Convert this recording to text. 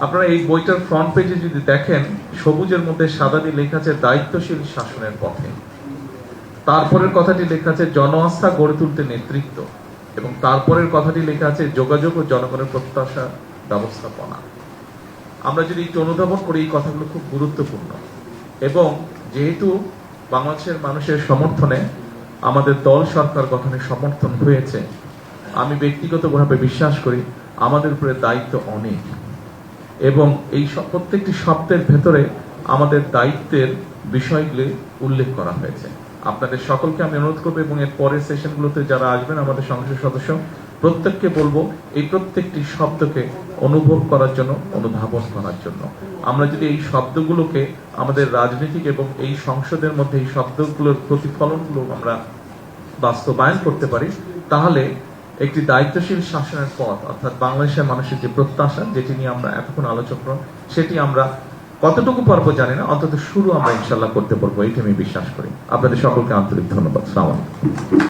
আপনারা এই বইটার ফ্রন্ট পেজে যদি দেখেন, সবুজের মধ্যে সাদা দিয়ে লেখা আছে দায়িত্বশীল শাসনের পথে। তারপরের কথাটি লেখা আছে জন আস্থা গড়ে তুলতে নেতৃত্ব, এবং তারপরের কথাটি লেখা আছে যোগাযোগ ও জনগণের প্রত্যাশা ব্যবস্থাপনা। আমরা যদি একটু অনুধাবন করি, এই কথাগুলো খুব গুরুত্বপূর্ণ। এবং যেহেতু বাংলাদেশের মানুষের সমর্থনে আমাদের দল সরকার গঠনের সমর্থন হয়েছে, আমি ব্যক্তিগতভাবে বিশ্বাস করি আমাদের উপরে দায়িত্ব অনেক, এবং এই প্রত্যেকটি শব্দের ভেতরে আমাদের দায়িত্বের বিষয়গুলি উল্লেখ করা হয়েছে। আপনাদের সকলকে আমি অনুরোধ করবো, এবং এর পরের সেশনগুলোতে যারা আসবেন আমাদের সংসদ সদস্য, প্রত্যেককে বলবো এই প্রত্যেকটি শব্দকে অনুভব করার জন্য, অনুধাবন করার জন্য। আমরা যদি এই শব্দগুলোকে আমাদের রাজনীতিক এবং এই সংসদের মধ্যে এই শব্দগুলোর প্রতিফলনগুলো আমরা বাস্তবায়ন করতে পারি, তাহলে একটি দায়িত্বশীল শাসনের পথ, অর্থাৎ বাংলাদেশের মানুষের যে প্রত্যাশা, যেটি নিয়ে আমরা এতক্ষণ আলোচনা করব, সেটি আমরা কতটুকু পারবো জানি না, অন্তত শুরু আমরা ইনশাল্লাহ করতে পারবো, এইটা আমি বিশ্বাস করি। আপনাদের সকলকে আন্তরিক ধন্যবাদ। আসসালামু আলাইকুম।